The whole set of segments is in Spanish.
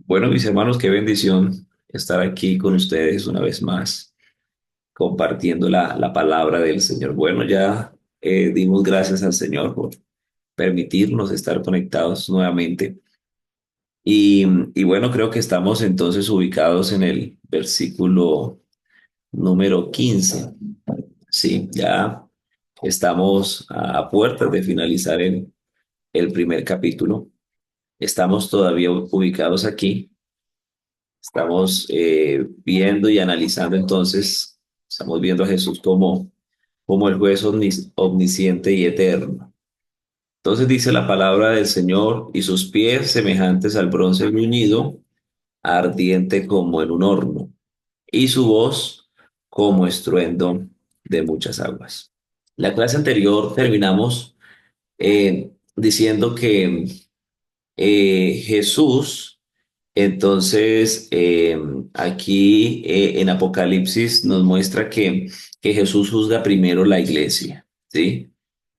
Bueno, mis hermanos, qué bendición estar aquí con ustedes una vez más, compartiendo la palabra del Señor. Bueno, ya dimos gracias al Señor por permitirnos estar conectados nuevamente. Y bueno, creo que estamos entonces ubicados en el versículo número 15. Sí, ya estamos a puertas de finalizar el primer capítulo. Estamos todavía ubicados aquí. Estamos viendo y analizando entonces, estamos viendo a Jesús como el juez omnisciente y eterno. Entonces dice la palabra del Señor, y sus pies semejantes al bronce bruñido, ardiente como en un horno, y su voz como estruendo de muchas aguas. La clase anterior terminamos diciendo que Jesús, entonces, aquí en Apocalipsis nos muestra que Jesús juzga primero la iglesia, ¿sí?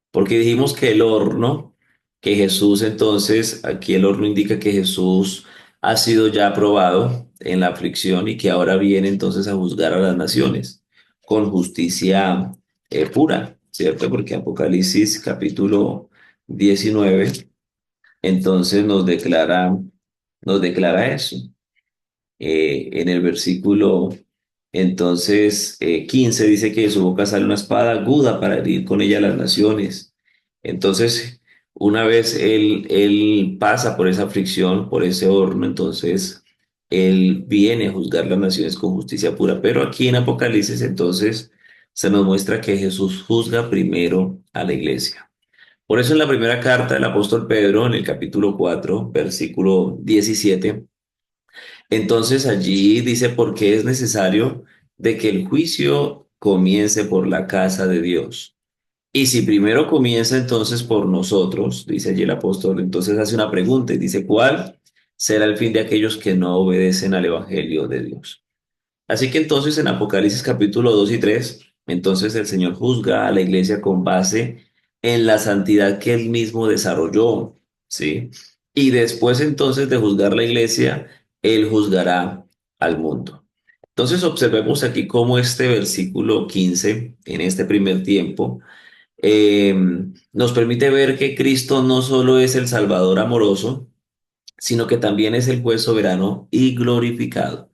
Porque dijimos que el horno, que Jesús entonces, aquí el horno indica que Jesús ha sido ya aprobado en la aflicción y que ahora viene entonces a juzgar a las naciones con justicia pura, ¿cierto? Porque Apocalipsis capítulo 19 entonces nos declara eso. En el versículo 15 dice que de su boca sale una espada aguda para herir con ella a las naciones. Entonces, una vez él pasa por esa aflicción, por ese horno, entonces él viene a juzgar las naciones con justicia pura. Pero aquí en Apocalipsis, entonces, se nos muestra que Jesús juzga primero a la iglesia. Por eso en la primera carta del apóstol Pedro, en el capítulo 4 versículo 17, entonces allí dice, porque es necesario de que el juicio comience por la casa de Dios. Y si primero comienza entonces por nosotros, dice allí el apóstol, entonces hace una pregunta y dice, ¿cuál será el fin de aquellos que no obedecen al evangelio de Dios? Así que entonces en Apocalipsis capítulo 2 y 3 entonces el Señor juzga a la iglesia con base en la santidad que él mismo desarrolló, ¿sí? Y después entonces de juzgar la iglesia, él juzgará al mundo. Entonces observemos aquí cómo este versículo 15 en este primer tiempo, eh, nos permite ver que Cristo no solo es el Salvador amoroso, sino que también es el juez soberano y glorificado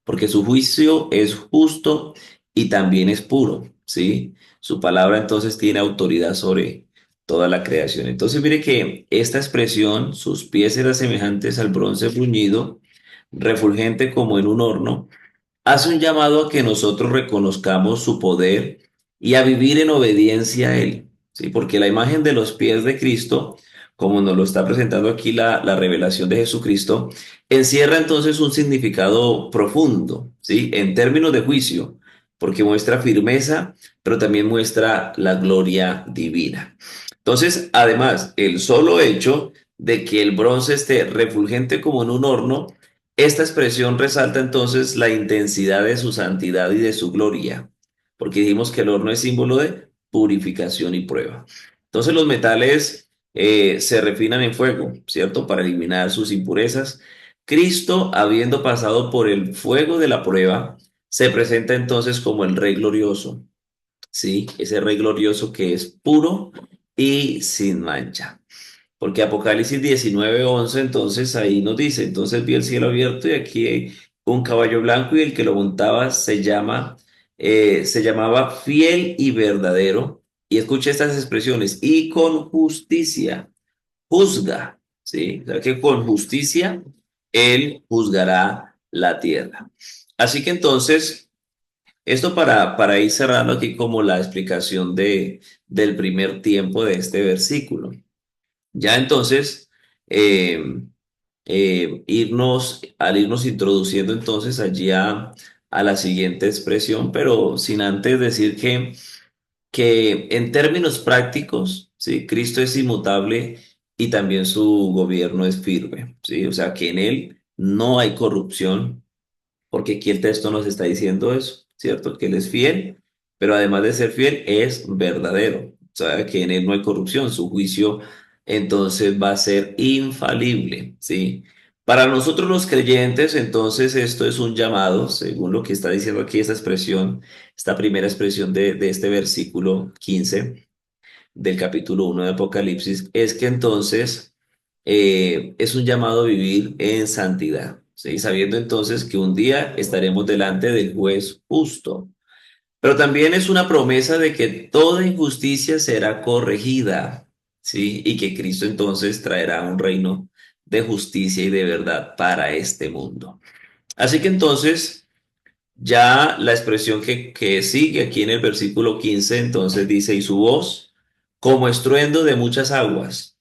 porque su juicio es justo y también es puro, ¿sí? Su palabra entonces tiene autoridad sobre toda la creación. Entonces mire que esta expresión, sus pies eran semejantes al bronce bruñido, refulgente como en un horno, hace un llamado a que nosotros reconozcamos su poder y a vivir en obediencia a Él, ¿sí? Porque la imagen de los pies de Cristo, como nos lo está presentando aquí la revelación de Jesucristo, encierra entonces un significado profundo, ¿sí? En términos de juicio, porque muestra firmeza, pero también muestra la gloria divina. Entonces, además, el solo hecho de que el bronce esté refulgente como en un horno, esta expresión resalta entonces la intensidad de su santidad y de su gloria, porque dijimos que el horno es símbolo de purificación y prueba. Entonces los metales se refinan en fuego, ¿cierto? Para eliminar sus impurezas. Cristo, habiendo pasado por el fuego de la prueba, se presenta entonces como el Rey glorioso, ¿sí? Ese Rey glorioso que es puro y sin mancha. Porque Apocalipsis 19:11 entonces ahí nos dice, entonces vi el cielo abierto y aquí hay un caballo blanco y el que lo montaba se llamaba fiel y verdadero. Y escucha estas expresiones, y con justicia juzga, ¿sí? O sea que con justicia él juzgará la tierra. Así que entonces, esto para ir cerrando aquí como la explicación del primer tiempo de este versículo. Ya entonces, eh, al irnos introduciendo entonces allí a la siguiente expresión, pero sin antes decir que en términos prácticos, ¿sí? Cristo es inmutable y también su gobierno es firme, ¿sí? O sea, que en él no hay corrupción, porque aquí el texto nos está diciendo eso, ¿cierto? Que Él es fiel, pero además de ser fiel, es verdadero. O sea, que en Él no hay corrupción, su juicio entonces va a ser infalible, ¿sí? Para nosotros los creyentes, entonces esto es un llamado, según lo que está diciendo aquí esta expresión, esta primera expresión de este versículo 15 del capítulo 1 de Apocalipsis, es que entonces es un llamado a vivir en santidad, ¿sí? Sabiendo entonces que un día estaremos delante del juez justo. Pero también es una promesa de que toda injusticia será corregida, ¿sí? Y que Cristo entonces traerá un reino de justicia y de verdad para este mundo. Así que entonces, ya la expresión que sigue aquí en el versículo 15 entonces dice, y su voz como estruendo de muchas aguas.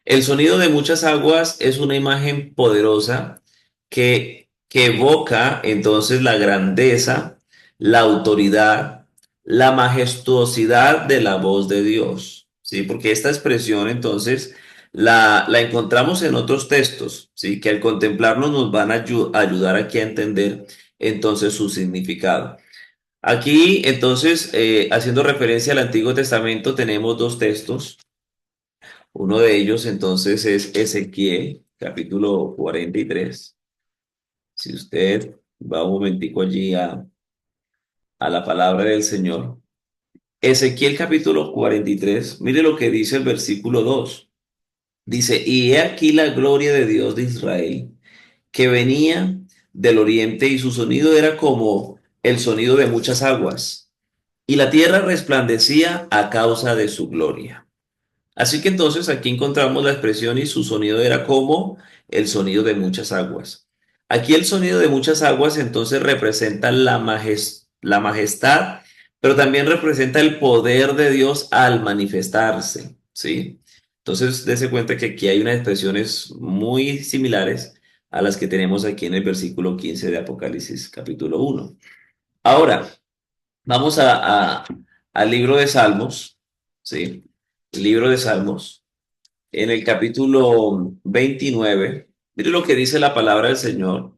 El sonido de muchas aguas es una imagen poderosa que evoca entonces la grandeza, la autoridad, la majestuosidad de la voz de Dios, ¿sí? Porque esta expresión entonces la encontramos en otros textos, ¿sí? Que al contemplarnos nos van a ayudar aquí a entender entonces su significado. Aquí entonces, haciendo referencia al Antiguo Testamento, tenemos dos textos. Uno de ellos entonces es Ezequiel, capítulo 43. Si usted va un momentico allí a la palabra del Señor. Ezequiel capítulo 43, mire lo que dice el versículo 2. Dice, y he aquí la gloria de Dios de Israel, que venía del oriente y su sonido era como el sonido de muchas aguas, y la tierra resplandecía a causa de su gloria. Así que entonces aquí encontramos la expresión y su sonido era como el sonido de muchas aguas. Aquí el sonido de muchas aguas entonces representa la majestad, pero también representa el poder de Dios al manifestarse, ¿sí? Entonces, dése cuenta que aquí hay unas expresiones muy similares a las que tenemos aquí en el versículo 15 de Apocalipsis capítulo 1. Ahora, vamos al libro de Salmos, ¿sí? El libro de Salmos, en el capítulo 29, mire lo que dice la palabra del Señor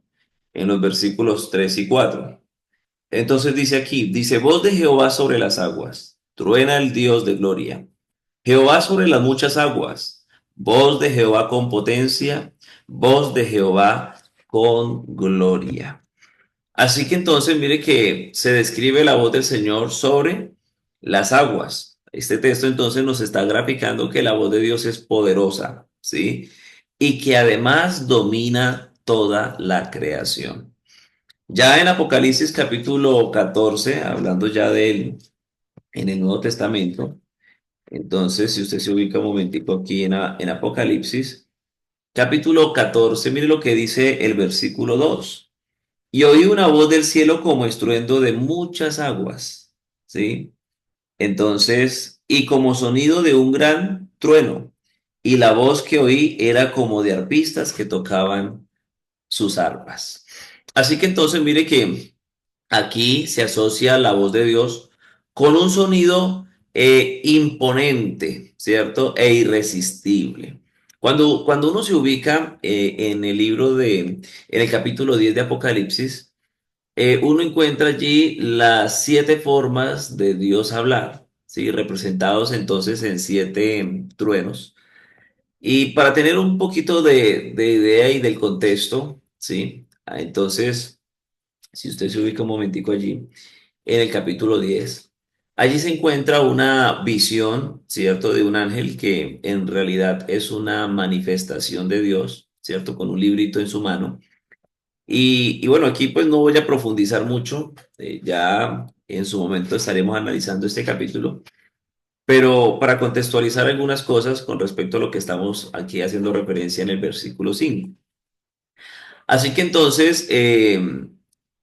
en los versículos 3 y 4. Entonces dice aquí, dice, voz de Jehová sobre las aguas, truena el Dios de gloria. Jehová sobre las muchas aguas, voz de Jehová con potencia, voz de Jehová con gloria. Así que entonces mire que se describe la voz del Señor sobre las aguas. Este texto entonces nos está graficando que la voz de Dios es poderosa, ¿sí? Y que además domina toda la creación. Ya en Apocalipsis capítulo 14, hablando ya de él en el Nuevo Testamento, entonces si usted se ubica un momentico aquí en Apocalipsis, capítulo 14, mire lo que dice el versículo 2. Y oí una voz del cielo como estruendo de muchas aguas, ¿sí? Entonces, y como sonido de un gran trueno. Y la voz que oí era como de arpistas que tocaban sus arpas. Así que entonces mire que aquí se asocia la voz de Dios con un sonido imponente, ¿cierto? E irresistible. Cuando uno se ubica en el en el capítulo 10 de Apocalipsis, uno encuentra allí las siete formas de Dios hablar, ¿sí? Representados entonces en siete truenos. Y para tener un poquito de idea y del contexto, ¿sí? Entonces, si usted se ubica un momentico allí, en el capítulo 10 allí se encuentra una visión, ¿cierto? De un ángel que en realidad es una manifestación de Dios, ¿cierto? Con un librito en su mano. Y bueno, aquí pues no voy a profundizar mucho, ya en su momento estaremos analizando este capítulo, pero para contextualizar algunas cosas con respecto a lo que estamos aquí haciendo referencia en el versículo 5. Así que entonces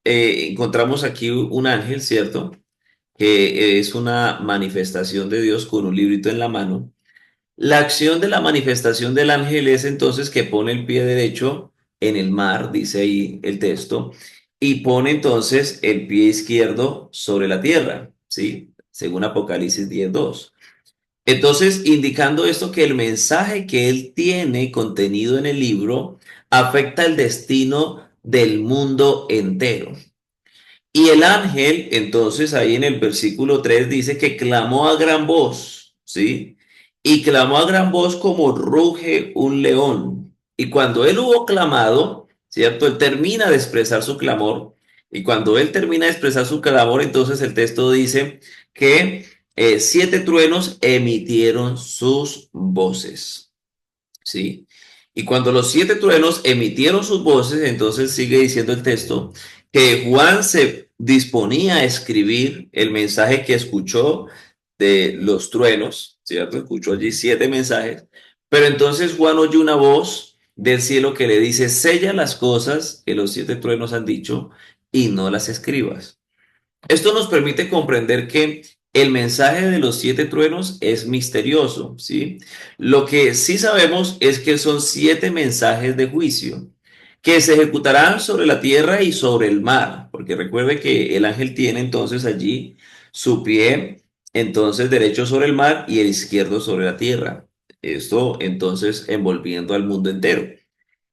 encontramos aquí un ángel, ¿cierto? Que es una manifestación de Dios con un librito en la mano. La acción de la manifestación del ángel es entonces que pone el pie derecho en el mar, dice ahí el texto, y pone entonces el pie izquierdo sobre la tierra, ¿sí? Según Apocalipsis 10:2. Entonces, indicando esto que el mensaje que él tiene contenido en el libro afecta el destino del mundo entero. Y el ángel, entonces, ahí en el versículo 3 dice que clamó a gran voz, ¿sí? Y clamó a gran voz como ruge un león. Y cuando él hubo clamado, ¿cierto? Él termina de expresar su clamor. Y cuando él termina de expresar su clamor, entonces el texto dice que siete truenos emitieron sus voces. ¿Sí? Y cuando los siete truenos emitieron sus voces, entonces sigue diciendo el texto que Juan se disponía a escribir el mensaje que escuchó de los truenos, ¿cierto? Escuchó allí siete mensajes, pero entonces Juan oye una voz del cielo que le dice, sella las cosas que los siete truenos han dicho y no las escribas. Esto nos permite comprender que el mensaje de los siete truenos es misterioso, ¿sí? Lo que sí sabemos es que son siete mensajes de juicio que se ejecutarán sobre la tierra y sobre el mar, porque recuerde que el ángel tiene entonces allí su pie entonces derecho sobre el mar y el izquierdo sobre la tierra. Esto entonces envolviendo al mundo entero.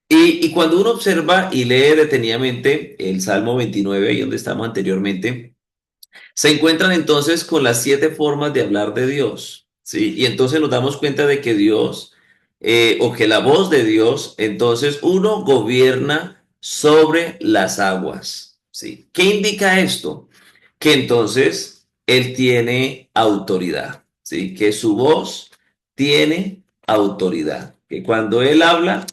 Y cuando uno observa y lee detenidamente el Salmo 29, ahí donde estamos anteriormente, se encuentran entonces con las siete formas de hablar de Dios, ¿sí? Y entonces nos damos cuenta de que Dios, o que la voz de Dios, entonces uno gobierna sobre las aguas, ¿sí? ¿Qué indica esto? Que entonces Él tiene autoridad, ¿sí? Que su voz tiene autoridad, que cuando Él habla,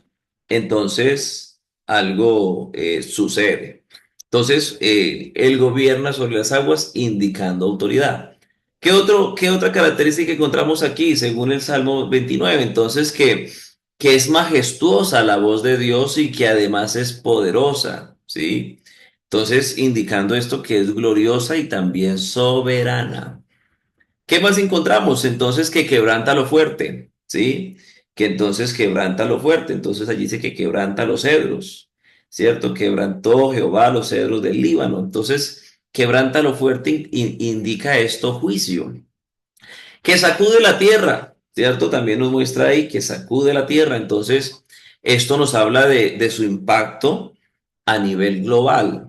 entonces algo sucede. Entonces, él gobierna sobre las aguas indicando autoridad. ¿Qué otra característica encontramos aquí según el Salmo 29? Entonces, que es majestuosa la voz de Dios y que además es poderosa, ¿sí? Entonces, indicando esto que es gloriosa y también soberana. ¿Qué más encontramos? Entonces que quebranta lo fuerte, ¿sí? Que entonces quebranta lo fuerte. Entonces allí dice que quebranta los cedros, ¿cierto? Quebrantó Jehová los cedros del Líbano. Entonces, quebranta lo fuerte indica esto juicio. Que sacude la tierra, ¿cierto? También nos muestra ahí que sacude la tierra. Entonces, esto nos habla de su impacto a nivel global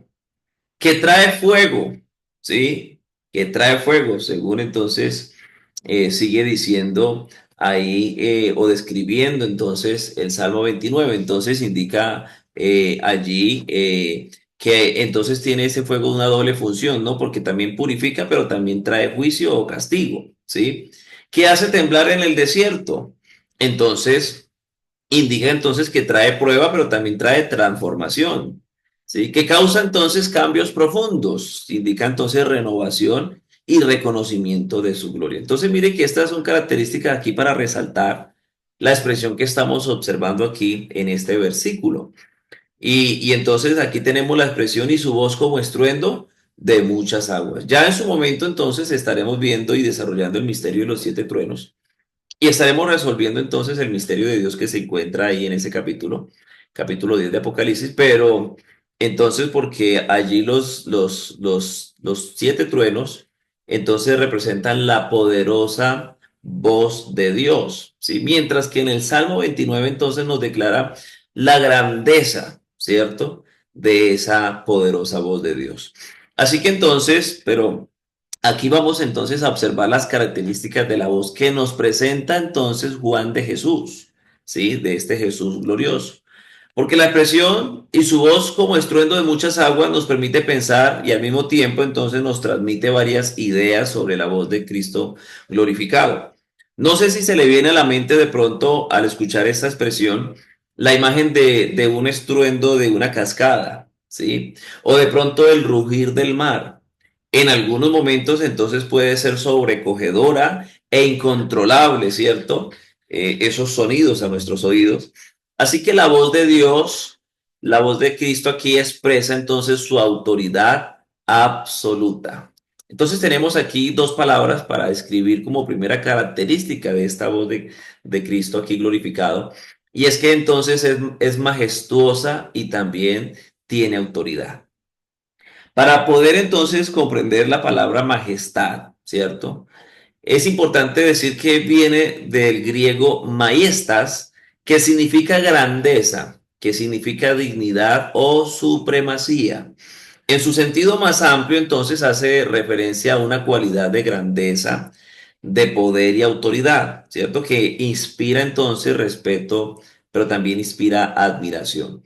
que trae fuego, ¿sí? Que trae fuego, según entonces sigue diciendo ahí o describiendo entonces el Salmo 29. Entonces indica allí que entonces tiene ese fuego una doble función, ¿no? Porque también purifica, pero también trae juicio o castigo, ¿sí? ¿Qué hace temblar en el desierto? Entonces indica entonces que trae prueba, pero también trae transformación, ¿sí? Que causa entonces cambios profundos, indica entonces renovación y reconocimiento de su gloria. Entonces, mire que estas son características aquí para resaltar la expresión que estamos observando aquí en este versículo. Y entonces aquí tenemos la expresión y su voz como estruendo de muchas aguas. Ya en su momento entonces estaremos viendo y desarrollando el misterio de los siete truenos y estaremos resolviendo entonces el misterio de Dios que se encuentra ahí en ese capítulo, capítulo 10 de Apocalipsis, pero entonces porque allí los siete truenos entonces representan la poderosa voz de Dios, ¿sí? Mientras que en el Salmo 29 entonces nos declara la grandeza, ¿cierto? De esa poderosa voz de Dios. Así que entonces, pero aquí vamos entonces a observar las características de la voz que nos presenta entonces Juan de Jesús, ¿sí? De este Jesús glorioso. Porque la expresión y su voz como estruendo de muchas aguas nos permite pensar y al mismo tiempo entonces nos transmite varias ideas sobre la voz de Cristo glorificado. No sé si se le viene a la mente de pronto al escuchar esta expresión la imagen de un estruendo de una cascada, ¿sí? O de pronto el rugir del mar. En algunos momentos entonces puede ser sobrecogedora e incontrolable, ¿cierto? Esos sonidos a nuestros oídos. Así que la voz de Dios, la voz de Cristo aquí expresa entonces su autoridad absoluta. Entonces tenemos aquí dos palabras para describir como primera característica de esta voz de Cristo aquí glorificado. Y es que entonces es majestuosa y también tiene autoridad. Para poder entonces comprender la palabra majestad, ¿cierto? Es importante decir que viene del griego maestas, que significa grandeza, que significa dignidad o supremacía. En su sentido más amplio, entonces, hace referencia a una cualidad de grandeza, de poder y autoridad, ¿cierto? Que inspira entonces respeto pero también inspira admiración.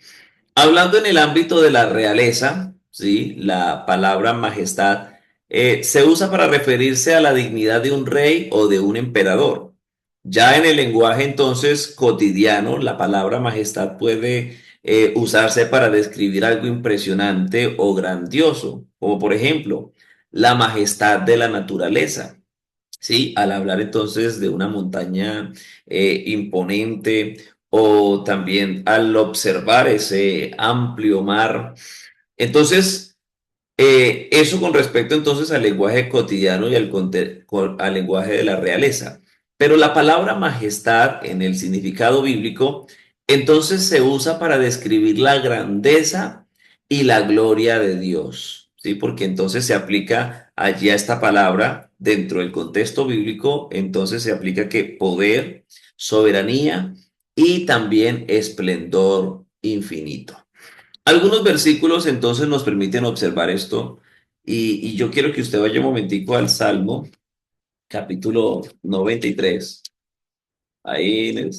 Hablando en el ámbito de la realeza, ¿sí? La palabra majestad se usa para referirse a la dignidad de un rey o de un emperador. Ya en el lenguaje entonces cotidiano, la palabra majestad puede usarse para describir algo impresionante o grandioso, como por ejemplo la majestad de la naturaleza. Sí, al hablar entonces de una montaña imponente o también al observar ese amplio mar. Entonces, eso con respecto entonces al lenguaje cotidiano y al lenguaje de la realeza. Pero la palabra majestad en el significado bíblico entonces se usa para describir la grandeza y la gloria de Dios, ¿sí? Porque entonces se aplica allí a esta palabra dentro del contexto bíblico, entonces se aplica que poder, soberanía y también esplendor infinito. Algunos versículos entonces nos permiten observar esto y yo quiero que usted vaya un momentico al Salmo, capítulo 93, ahí en el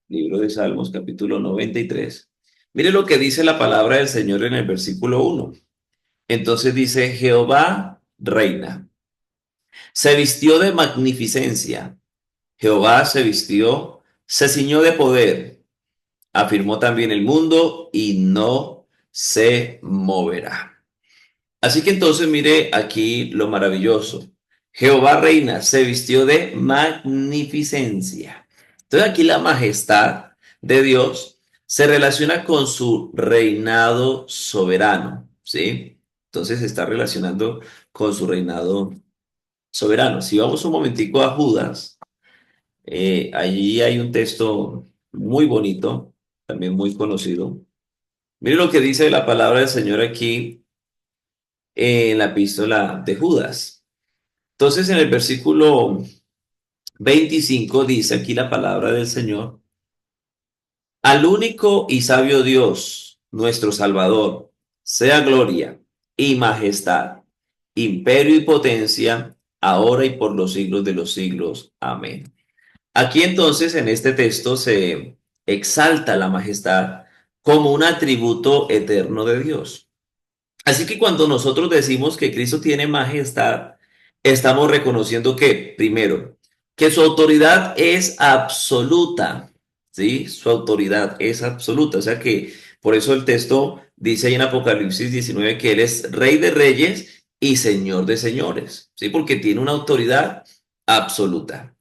libro de Salmos, capítulo 93. Mire lo que dice la palabra del Señor en el versículo 1. Entonces dice, Jehová reina, se vistió de magnificencia, Jehová se vistió, se ciñó de poder, afirmó también el mundo y no se moverá. Así que entonces mire aquí lo maravilloso. Jehová reina, se vistió de magnificencia. Entonces aquí la majestad de Dios se relaciona con su reinado soberano, ¿sí? Entonces se está relacionando con su reinado soberano. Si vamos un momentico a Judas, allí hay un texto muy bonito, también muy conocido. Mire lo que dice la palabra del Señor aquí en la epístola de Judas. Entonces, en el versículo 25 dice aquí la palabra del Señor, al único y sabio Dios, nuestro Salvador, sea gloria y majestad, imperio y potencia, ahora y por los siglos de los siglos. Amén. Aquí entonces en este texto se exalta la majestad como un atributo eterno de Dios. Así que cuando nosotros decimos que Cristo tiene majestad, estamos reconociendo que, primero, que su autoridad es absoluta, ¿sí? Su autoridad es absoluta. O sea que por eso el texto dice ahí en Apocalipsis 19 que Él es Rey de Reyes y Señor de Señores, ¿sí? Porque tiene una autoridad absoluta.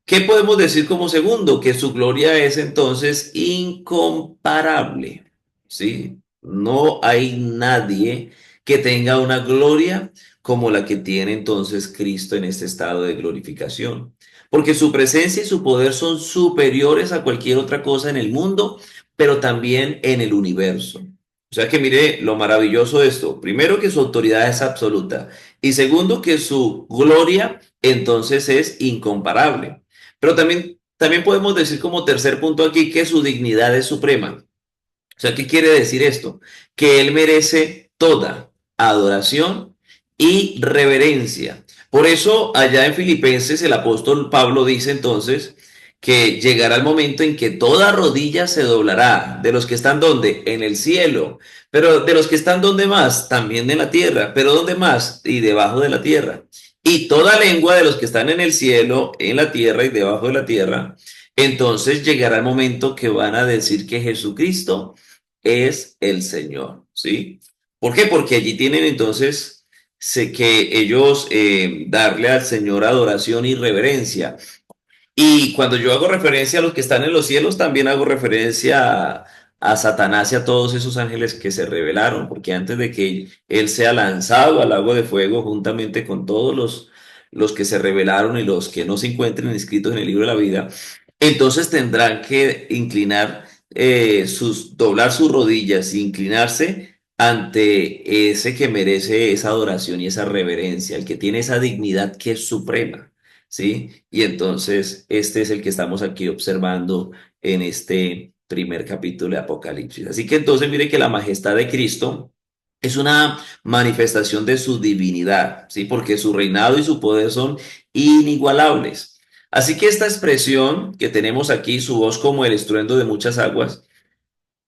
¿Qué podemos decir como segundo? Que su gloria es entonces incomparable, ¿sí? No hay nadie que tenga una gloria como la que tiene entonces Cristo en este estado de glorificación. Porque su presencia y su poder son superiores a cualquier otra cosa en el mundo, pero también en el universo. O sea que mire lo maravilloso de esto. Primero que su autoridad es absoluta y segundo que su gloria entonces es incomparable. Pero también podemos decir como tercer punto aquí que su dignidad es suprema. O sea, ¿qué quiere decir esto? Que Él merece toda adoración y reverencia. Por eso, allá en Filipenses, el apóstol Pablo dice entonces que llegará el momento en que toda rodilla se doblará, de los que están donde, en el cielo, pero de los que están donde más, también en la tierra, pero donde más y debajo de la tierra. Y toda lengua de los que están en el cielo, en la tierra y debajo de la tierra, entonces llegará el momento que van a decir que Jesucristo es el Señor, ¿sí? ¿Por qué? Porque allí tienen entonces sé que ellos darle al Señor adoración y reverencia. Y cuando yo hago referencia a los que están en los cielos, también hago referencia a Satanás y a todos esos ángeles que se rebelaron, porque antes de que él sea lanzado al lago de fuego juntamente con todos los que se rebelaron y los que no se encuentren inscritos en el libro de la vida, entonces tendrán que inclinar doblar sus rodillas e inclinarse ante ese que merece esa adoración y esa reverencia, el que tiene esa dignidad que es suprema. ¿Sí? Y entonces este es el que estamos aquí observando en este primer capítulo de Apocalipsis. Así que entonces mire que la majestad de Cristo es una manifestación de su divinidad, ¿sí? Porque su reinado y su poder son inigualables. Así que esta expresión que tenemos aquí, su voz como el estruendo de muchas aguas,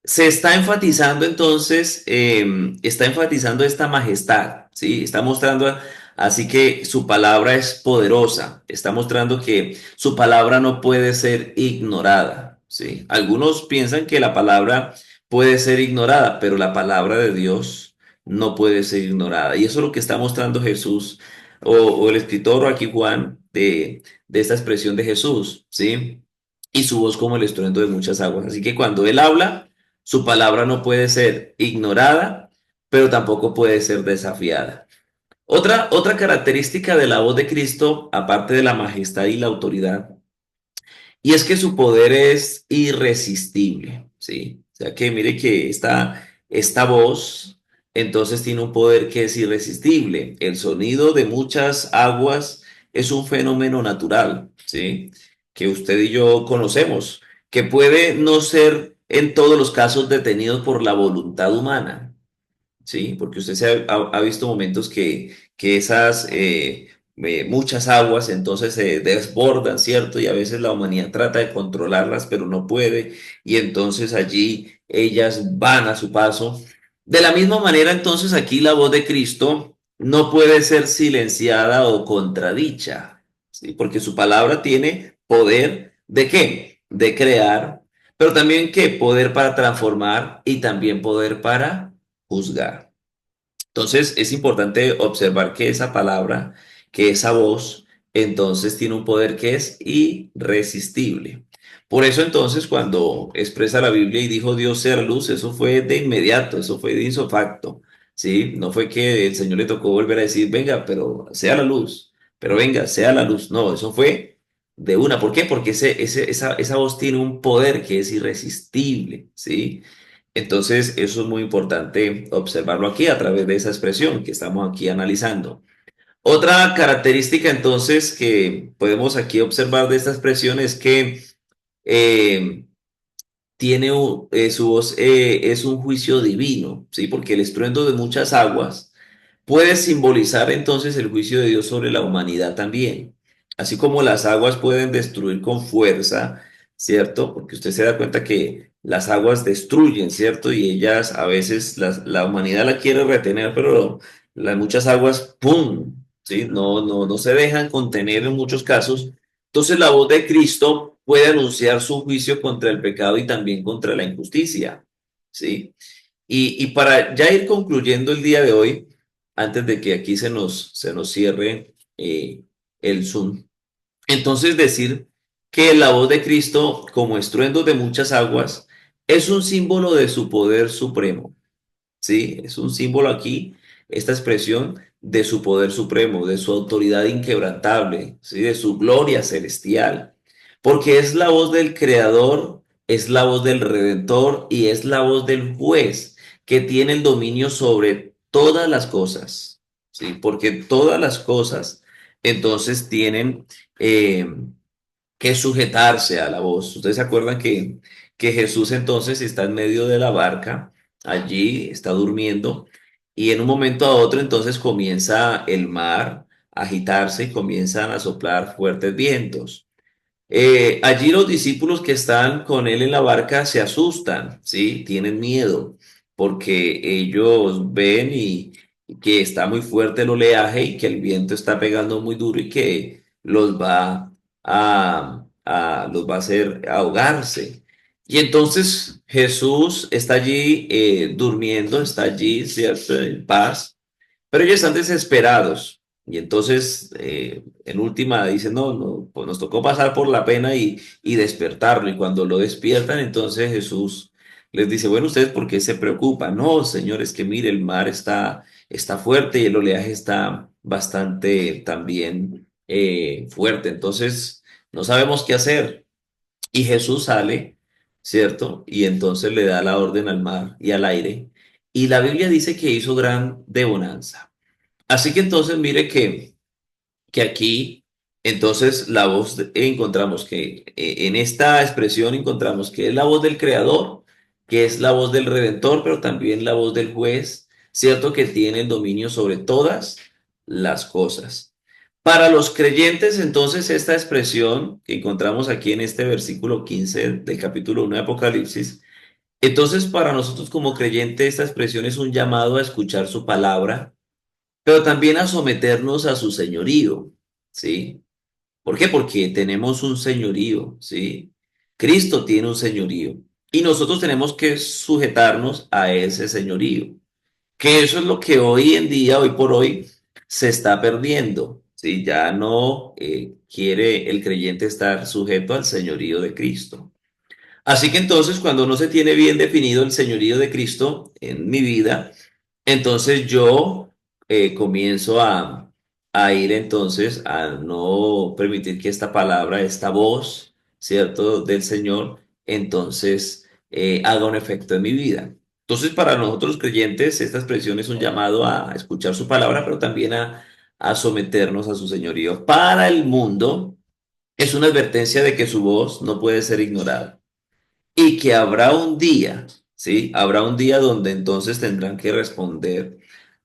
se está enfatizando entonces, está enfatizando esta majestad, ¿sí? Está mostrando, así que su palabra es poderosa, está mostrando que su palabra no puede ser ignorada, ¿sí? Algunos piensan que la palabra puede ser ignorada, pero la palabra de Dios no puede ser ignorada. Y eso es lo que está mostrando Jesús o el escritor o aquí Juan de esta expresión de Jesús, ¿sí? Y su voz como el estruendo de muchas aguas. Así que cuando él habla, su palabra no puede ser ignorada, pero tampoco puede ser desafiada. Otra característica de la voz de Cristo, aparte de la majestad y la autoridad, y es que su poder es irresistible, ¿sí? O sea que mire que esta voz entonces tiene un poder que es irresistible. El sonido de muchas aguas es un fenómeno natural, ¿sí? Que usted y yo conocemos, que puede no ser en todos los casos detenido por la voluntad humana. Sí, porque usted ha visto momentos que esas muchas aguas entonces se desbordan, ¿cierto? Y a veces la humanidad trata de controlarlas, pero no puede, y entonces allí ellas van a su paso. De la misma manera, entonces aquí la voz de Cristo no puede ser silenciada o contradicha, ¿sí? Porque su palabra tiene poder ¿de qué? De crear, pero también qué poder para transformar y también poder para juzgar. Entonces es importante observar que esa palabra, que esa voz, entonces tiene un poder que es irresistible. Por eso entonces cuando expresa la Biblia y dijo Dios sea la luz, eso fue de inmediato, eso fue de isofacto, ¿sí? No fue que el Señor le tocó volver a decir, venga, pero sea la luz, pero venga, sea la luz. No, eso fue de una. ¿Por qué? Porque esa voz tiene un poder que es irresistible, ¿sí? Entonces, eso es muy importante observarlo aquí a través de esa expresión que estamos aquí analizando. Otra característica entonces que podemos aquí observar de esta expresión es que eh, su voz es un juicio divino, ¿sí? Porque el estruendo de muchas aguas puede simbolizar entonces el juicio de Dios sobre la humanidad también. Así como las aguas pueden destruir con fuerza, ¿cierto? Porque usted se da cuenta que las aguas destruyen, ¿cierto? Y ellas a veces la humanidad la quiere retener, pero las muchas aguas, ¡pum! ¿Sí? No se dejan contener en muchos casos. Entonces la voz de Cristo puede anunciar su juicio contra el pecado y también contra la injusticia, ¿sí? Y para ya ir concluyendo el día de hoy, antes de que aquí se nos cierre el Zoom, entonces decir que la voz de Cristo, como estruendo de muchas aguas, es un símbolo de su poder supremo. ¿Sí? Es un símbolo aquí, esta expresión de su poder supremo, de su autoridad inquebrantable, ¿sí? De su gloria celestial, porque es la voz del Creador, es la voz del Redentor y es la voz del juez que tiene el dominio sobre todas las cosas, ¿sí? Porque todas las cosas entonces tienen eh, que sujetarse a la voz. Ustedes se acuerdan que Jesús entonces está en medio de la barca, allí está durmiendo, y en un momento a otro entonces comienza el mar a agitarse y comienzan a soplar fuertes vientos. Allí los discípulos que están con él en la barca se asustan, ¿sí? Tienen miedo porque ellos ven y que está muy fuerte el oleaje y que el viento está pegando muy duro y que los va a hacer ahogarse. Y entonces Jesús está allí durmiendo, está allí, ¿cierto? En paz, pero ellos están desesperados. Y entonces, en última, dicen, no, no, pues nos tocó pasar por la pena y despertarlo. Y cuando lo despiertan, entonces Jesús les dice, bueno, ¿ustedes por qué se preocupan? No, señores, que mire, el mar está fuerte y el oleaje está bastante también fuerte. Entonces, no sabemos qué hacer. Y Jesús sale, ¿cierto? Y entonces le da la orden al mar y al aire. Y la Biblia dice que hizo gran bonanza. Así que entonces mire que aquí, entonces la voz, encontramos que en esta expresión encontramos que es la voz del Creador, que es la voz del Redentor, pero también la voz del juez, cierto que tiene el dominio sobre todas las cosas. Para los creyentes, entonces, esta expresión que encontramos aquí en este versículo 15 del capítulo 1 de Apocalipsis, entonces para nosotros como creyentes, esta expresión es un llamado a escuchar su palabra, pero también a someternos a su señorío, ¿sí? ¿Por qué? Porque tenemos un señorío, ¿sí? Cristo tiene un señorío y nosotros tenemos que sujetarnos a ese señorío, que eso es lo que hoy en día, hoy por hoy, se está perdiendo, ¿sí? Ya no quiere el creyente estar sujeto al señorío de Cristo. Así que entonces, cuando no se tiene bien definido el señorío de Cristo en mi vida, entonces yo comienzo a ir entonces a no permitir que esta palabra, esta voz, ¿cierto?, del Señor, entonces haga un efecto en mi vida. Entonces, para nosotros creyentes, esta expresión es un llamado a escuchar su palabra, pero también a someternos a su señorío. Para el mundo, es una advertencia de que su voz no puede ser ignorada y que habrá un día, ¿sí? Habrá un día donde entonces tendrán que responder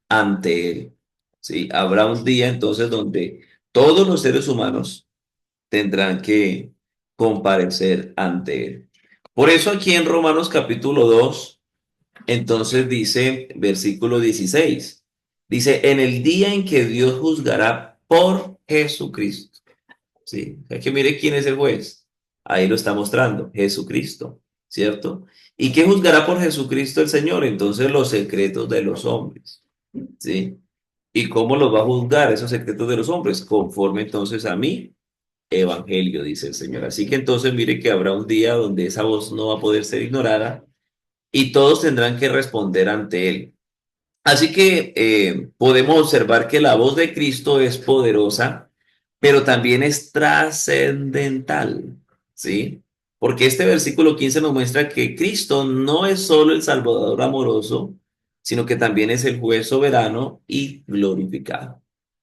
ante Él, ¿sí? Habrá un día entonces donde todos los seres humanos tendrán que comparecer ante Él. Por eso aquí en Romanos capítulo 2 entonces dice, versículo 16 dice, en el día en que Dios juzgará por Jesucristo. Sí, es que mire quién es el juez. Ahí lo está mostrando, Jesucristo, ¿cierto? ¿Y qué juzgará por Jesucristo el Señor? Entonces los secretos de los hombres, ¿sí? ¿Y cómo los va a juzgar esos secretos de los hombres? Conforme entonces a mi evangelio, dice el Señor. Así que entonces mire que habrá un día donde esa voz no va a poder ser ignorada y todos tendrán que responder ante Él. Así que podemos observar que la voz de Cristo es poderosa, pero también es trascendental, ¿sí? Porque este versículo 15 nos muestra que Cristo no es solo el Salvador amoroso, sino que también es el juez soberano y glorificado.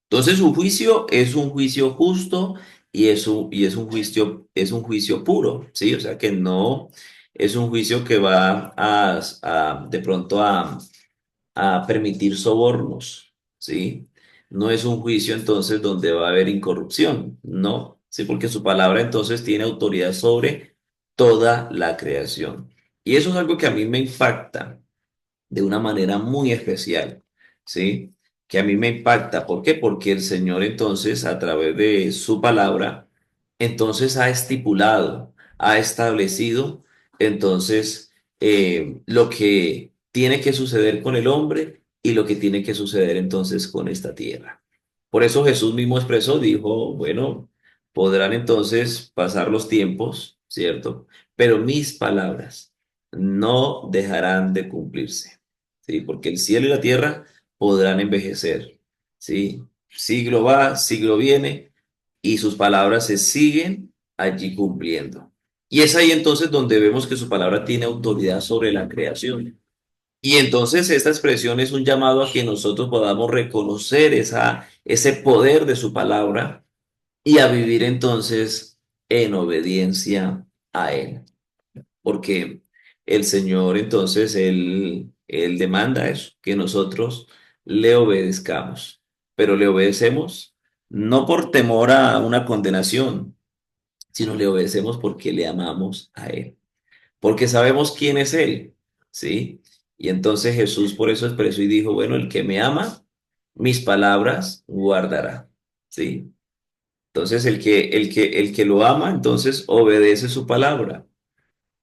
Entonces su juicio es un juicio justo es un juicio puro, ¿sí? O sea que no es un juicio que va de pronto a permitir sobornos, ¿sí? No es un juicio entonces donde va a haber incorrupción, no, sí, porque su palabra entonces tiene autoridad sobre toda la creación. Y eso es algo que a mí me impacta de una manera muy especial, ¿sí? Que a mí me impacta. ¿Por qué? Porque el Señor entonces, a través de su palabra, entonces ha estipulado, ha establecido, entonces, lo que tiene que suceder con el hombre y lo que tiene que suceder entonces con esta tierra. Por eso Jesús mismo expresó, dijo, bueno, podrán entonces pasar los tiempos, ¿cierto? Pero mis palabras no dejarán de cumplirse. ¿Sí? Porque el cielo y la tierra podrán envejecer, ¿sí? Siglo va, siglo viene, y sus palabras se siguen allí cumpliendo. Y es ahí entonces donde vemos que su palabra tiene autoridad sobre la creación. Y entonces esta expresión es un llamado a que nosotros podamos reconocer ese poder de su palabra y a vivir entonces en obediencia a Él porque el Señor entonces, Él demanda eso, que nosotros le obedezcamos, pero le obedecemos no por temor a una condenación, sino le obedecemos porque le amamos a Él, porque sabemos quién es Él, ¿sí? Y entonces Jesús por eso expresó y dijo, bueno, el que me ama, mis palabras guardará, ¿sí? Entonces el que lo ama, entonces obedece su palabra.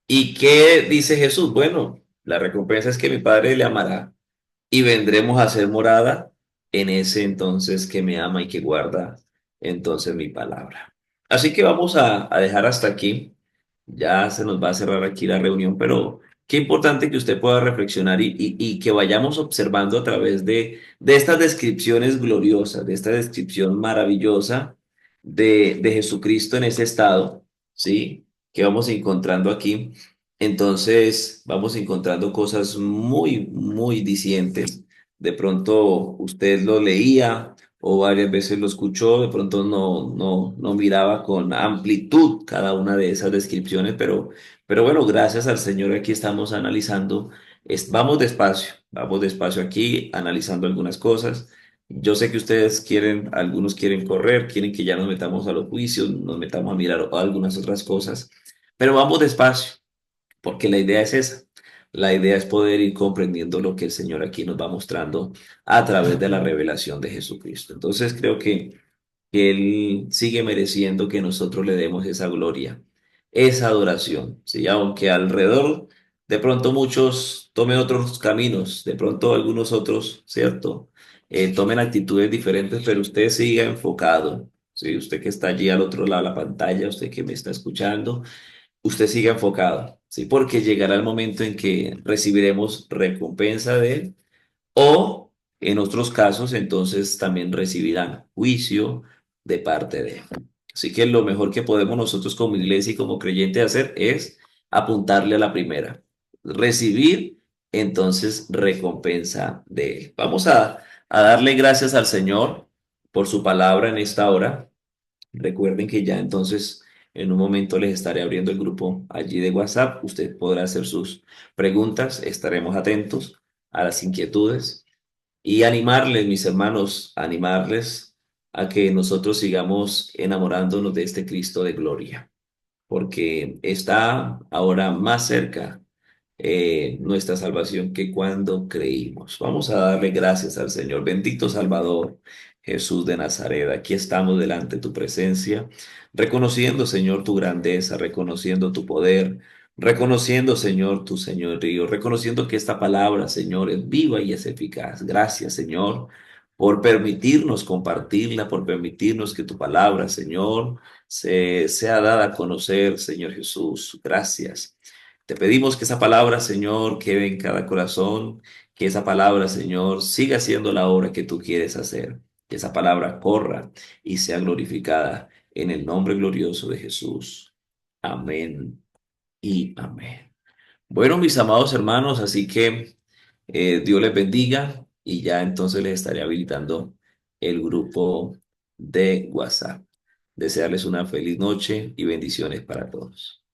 ¿Y qué dice Jesús? Bueno, la recompensa es que mi Padre le amará y vendremos a hacer morada en ese entonces que me ama y que guarda entonces mi palabra. Así que vamos a dejar hasta aquí. Ya se nos va a cerrar aquí la reunión, pero qué importante que usted pueda reflexionar y que vayamos observando a través de estas descripciones gloriosas, de esta descripción maravillosa de Jesucristo en ese estado, ¿sí? Que vamos encontrando aquí. Entonces, vamos encontrando cosas muy, muy discientes. De pronto usted lo leía o varias veces lo escuchó, de pronto no miraba con amplitud cada una de esas descripciones, pero bueno, gracias al Señor aquí estamos analizando, vamos despacio aquí analizando algunas cosas, Yo sé que ustedes quieren, algunos quieren correr, quieren que ya nos metamos a los juicios, nos metamos a mirar algunas otras cosas, pero vamos despacio, porque la idea es esa. La idea es poder ir comprendiendo lo que el Señor aquí nos va mostrando a través de la revelación de Jesucristo. Entonces creo que Él sigue mereciendo que nosotros le demos esa gloria, esa adoración, ¿sí? Aunque alrededor de pronto muchos tomen otros caminos, de pronto algunos otros, ¿cierto? Tomen actitudes diferentes, pero usted siga enfocado, ¿sí? Usted que está allí al otro lado de la pantalla, usted que me está escuchando, usted siga enfocado, ¿sí? Porque llegará el momento en que recibiremos recompensa de Él o en otros casos, entonces también recibirán juicio de parte de él. Así que lo mejor que podemos nosotros como iglesia y como creyente hacer es apuntarle a la primera. Recibir, entonces, recompensa de él. Vamos a darle gracias al Señor por su palabra en esta hora. Recuerden que ya entonces en un momento les estaré abriendo el grupo allí de WhatsApp. Usted podrá hacer sus preguntas. Estaremos atentos a las inquietudes y animarles, mis hermanos, animarles a que nosotros sigamos enamorándonos de este Cristo de gloria, porque está ahora más cerca nuestra salvación que cuando creímos. Vamos a darle gracias al Señor. Bendito Salvador, Jesús de Nazaret. Aquí estamos delante de tu presencia, reconociendo, Señor, tu grandeza, reconociendo tu poder, reconociendo, Señor, tu señorío, reconociendo que esta palabra, Señor, es viva y es eficaz. Gracias, Señor, por permitirnos compartirla, por permitirnos que tu palabra, Señor, sea dada a conocer, Señor Jesús. Gracias. Te pedimos que esa palabra, Señor, quede en cada corazón, que esa palabra, Señor, siga siendo la obra que tú quieres hacer, que esa palabra corra y sea glorificada en el nombre glorioso de Jesús. Amén y amén. Bueno, mis amados hermanos, así que Dios les bendiga y ya entonces les estaré habilitando el grupo de WhatsApp. Desearles una feliz noche y bendiciones para todos.